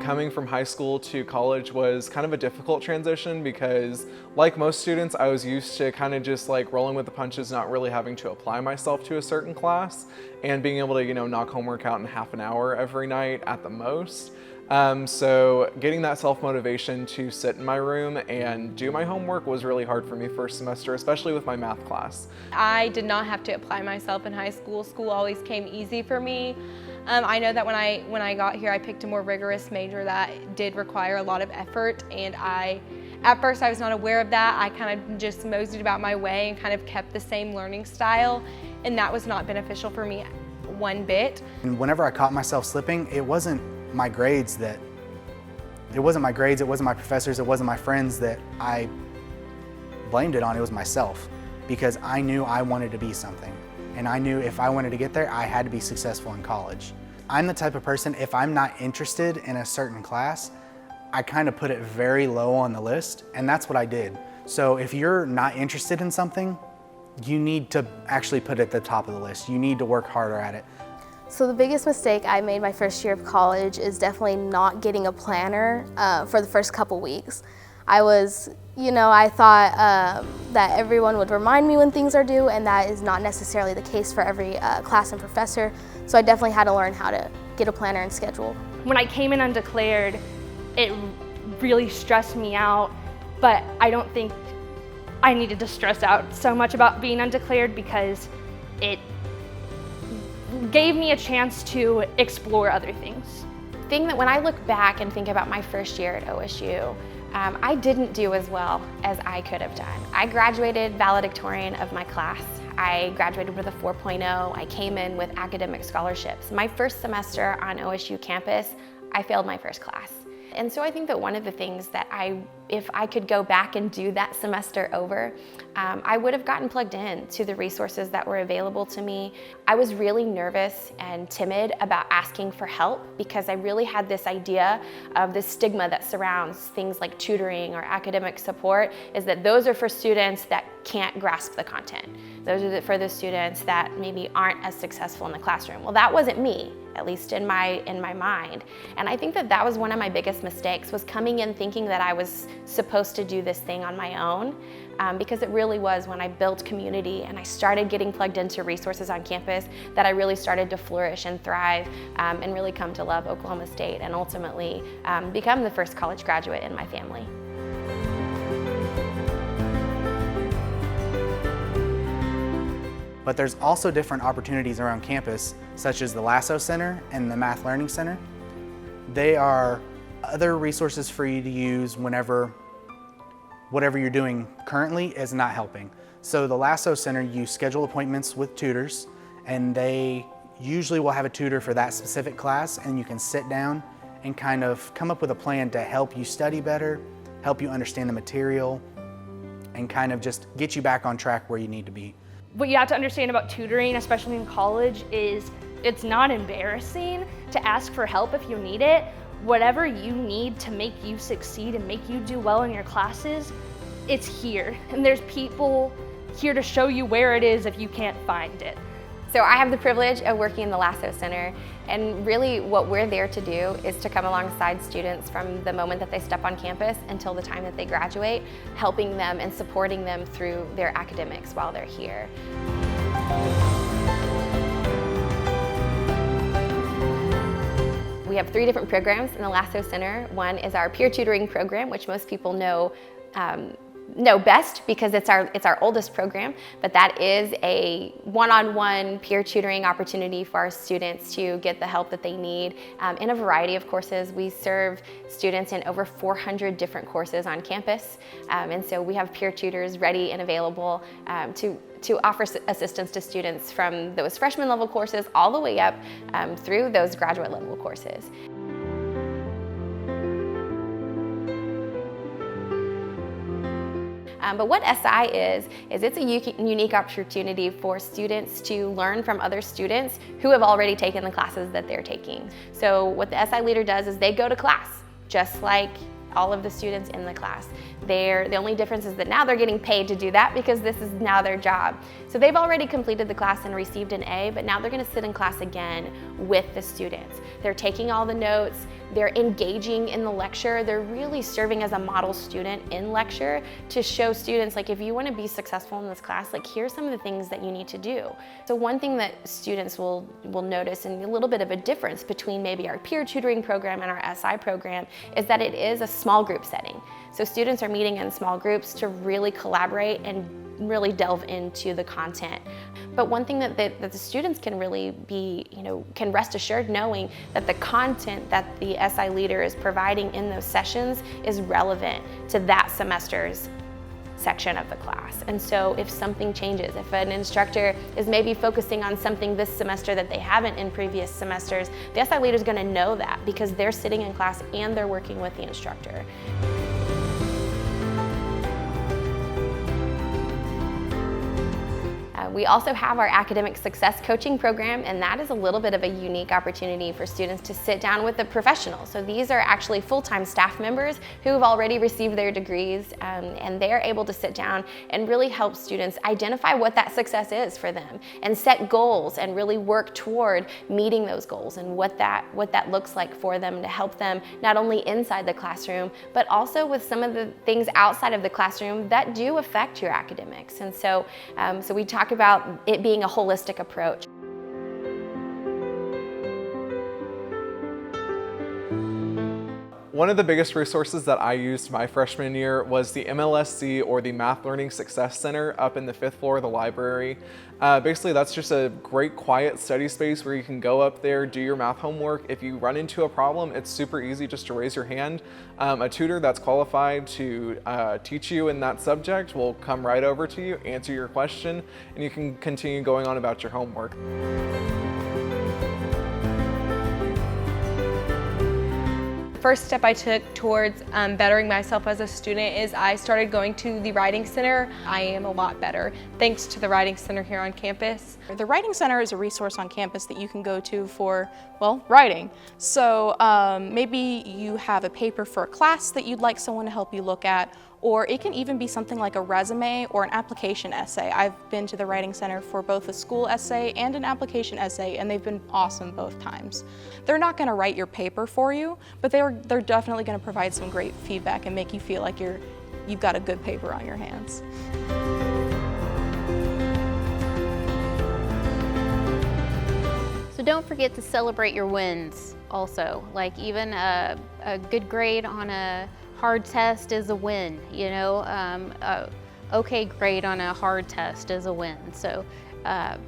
coming from high school to college was kind of a difficult transition because, like most students, I was used to kind of just like rolling with the punches, not really having to apply myself to a certain class and being able to, knock homework out in half an hour every night at the most. So getting that self-motivation to sit in my room and do my homework was really hard for me first semester, especially with my math class. I did not have to apply myself in high school. School always came easy for me. I know that when I got here, I picked a more rigorous major that did require a lot of effort, and at first I was not aware of that. I kind of just moseyed about my way and kind of kept the same learning style, and that was not beneficial for me one bit. And whenever I caught myself slipping, it wasn't my grades, it wasn't my professors, it wasn't my friends that I blamed it on. It was myself, because I knew I wanted to be something. And I knew if I wanted to get there, I had to be successful in college. I'm the type of person, if I'm not interested in a certain class, I kind of put it very low on the list, and that's what I did. So if you're not interested in something, you need to actually put it at the top of the list. You need to work harder at it. So the biggest mistake I made my first year of college is definitely not getting a planner for the first couple weeks. I thought that everyone would remind me when things are due, and that is not necessarily the case for every class and professor. So I definitely had to learn how to get a planner and schedule. When I came in undeclared, it really stressed me out, but I don't think I needed to stress out so much about being undeclared because it gave me a chance to explore other things. The thing that when I look back and think about my first year at OSU, I didn't do as well as I could have done. I graduated valedictorian of my class. I graduated with a 4.0. I came in with academic scholarships. My first semester on OSU campus, I failed my first class. And so I think that one of the things that if I could go back and do that semester over, I would have gotten plugged in to the resources that were available to me. I was really nervous and timid about asking for help because I really had this idea of the stigma that surrounds things like tutoring or academic support, is that those are for students that can't grasp the content. Those are for the students that maybe aren't as successful in the classroom. Well, that wasn't me, at least in my mind. And I think that was one of my biggest mistakes, was coming in thinking that I was supposed to do this thing on my own, because it really was when I built community and I started getting plugged into resources on campus that I really started to flourish and thrive, and really come to love Oklahoma State and ultimately become the first college graduate in my family. But there's also different opportunities around campus, such as the Lasso Center and the Math Learning Center. They are other resources for you to use whenever whatever you're doing currently is not helping. So the Lasso Center, you schedule appointments with tutors, and they usually will have a tutor for that specific class, and you can sit down and kind of come up with a plan to help you study better, help you understand the material, and kind of just get you back on track where you need to be. What you have to understand about tutoring, especially in college, is it's not embarrassing to ask for help if you need it. Whatever you need to make you succeed and make you do well in your classes, it's here. And there's people here to show you where it is if you can't find it. So I have the privilege of working in the Lasso Center, and really what we're there to do is to come alongside students from the moment that they step on campus until the time that they graduate, helping them and supporting them through their academics while they're here. We have 3 different programs in the Lasso Center. One is our peer tutoring program, which most people know best because it's our oldest program, but that is a one-on-one peer tutoring opportunity for our students to get the help that they need in a variety of courses. We serve students in over 400 different courses on campus, and so we have peer tutors ready and available to offer assistance to students from those freshman level courses all the way up through those graduate level courses. But what SI is it's a unique opportunity for students to learn from other students who have already taken the classes that they're taking. So what the SI leader does is they go to class, just like all of the students in the class. The only difference is that now they're getting paid to do that because this is now their job. So they've already completed the class and received an A, but now they're gonna sit in class again with the students. They're taking all the notes, they're engaging in the lecture, they're really serving as a model student in lecture to show students, like, if you want to be successful in this class, like, here's some of the things that you need to do. So one thing that students will notice, and a little bit of a difference between maybe our peer tutoring program and our SI program, is that it is a small group setting. So students are meeting in small groups to really collaborate and really delve into the content. But one thing that the students can really be, can rest assured knowing that the content that the SI leader is providing in those sessions is relevant to that semester's section of the class. And so if something changes, if an instructor is maybe focusing on something this semester that they haven't in previous semesters, the SI leader is going to know that because they're sitting in class and they're working with the instructor. We also have our academic success coaching program, and that is a little bit of a unique opportunity for students to sit down with a professional. So these are actually full-time staff members who have already received their degrees, and they're able to sit down and really help students identify what that success is for them and set goals and really work toward meeting those goals and what that looks like for them to help them not only inside the classroom, but also with some of the things outside of the classroom that do affect your academics. And so we talk about it being a holistic approach. One of the biggest resources that I used my freshman year was the MLSC, or the Math Learning Success Center, up in the 5th floor of the library. Basically, that's just a great quiet study space where you can go up there, do your math homework. If you run into a problem, it's super easy just to raise your hand. A tutor that's qualified to teach you in that subject will come right over to you, answer your question, and you can continue going on about your homework. First step I took towards bettering myself as a student is I started going to the Writing Center. I am a lot better thanks to the Writing Center here on campus. The Writing Center is a resource on campus that you can go to for, well, writing. So maybe you have a paper for a class that you'd like someone to help you look at, or it can even be something like a resume or an application essay. I've been to the Writing Center for both a school essay and an application essay, and they've been awesome both times. They're not going to write your paper for you, but they're definitely going to provide some great feedback and make you feel like you've got a good paper on your hands. So don't forget to celebrate your wins also. Like, even a good grade on a hard test is a win, okay grade on a hard test is a win. So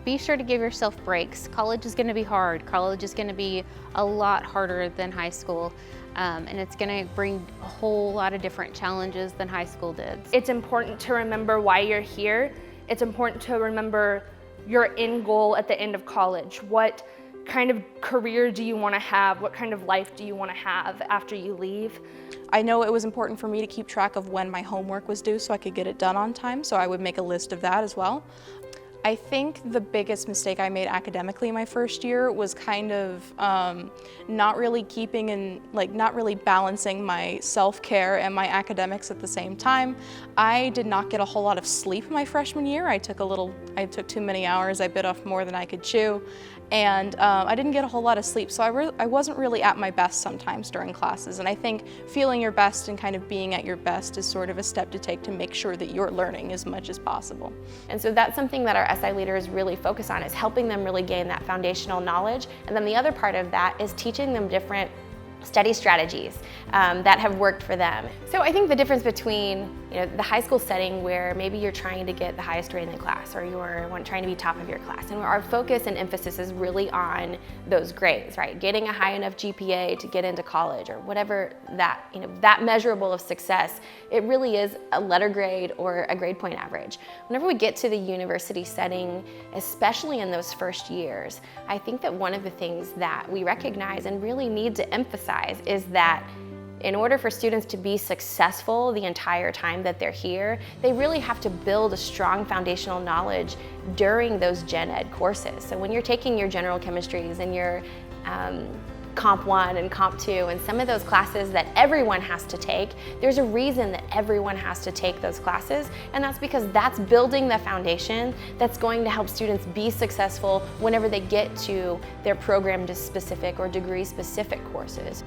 be sure to give yourself breaks. College is going to be hard. College is going to be a lot harder than high school, and it's going to bring a whole lot of different challenges than high school did. It's important to remember why you're here. It's important to remember your end goal at the end of college. What kind of career do you want to have? What kind of life do you want to have after you leave? I know it was important for me to keep track of when my homework was due so I could get it done on time, so I would make a list of that as well. I think the biggest mistake I made academically my first year was kind of not really balancing my self-care and my academics at the same time. I did not get a whole lot of sleep my freshman year. I took too many hours. I bit off more than I could chew. And I didn't get a whole lot of sleep, so I wasn't really at my best sometimes during classes. And I think feeling your best and kind of being at your best is sort of a step to take to make sure that you're learning as much as possible. And so that's something that our SI leaders really focus on, is helping them really gain that foundational knowledge. And then the other part of that is teaching them different study strategies that have worked for them. So I think the difference between the high school setting, where maybe you're trying to get the highest grade in the class, or you're trying to be top of your class, and our focus and emphasis is really on those grades, right? Getting a high enough GPA to get into college, or whatever that measurable of success. It really is a letter grade or a grade point average. Whenever we get to the university setting, especially in those first years, I think that one of the things that we recognize and really need to emphasize is that in order for students to be successful the entire time that they're here, they really have to build a strong foundational knowledge during those gen ed courses. So when you're taking your general chemistries and your Comp 1 and Comp 2 and some of those classes that everyone has to take. There's a reason that everyone has to take those classes, and that's because that's building the foundation that's going to help students be successful whenever they get to their program-specific or degree-specific courses.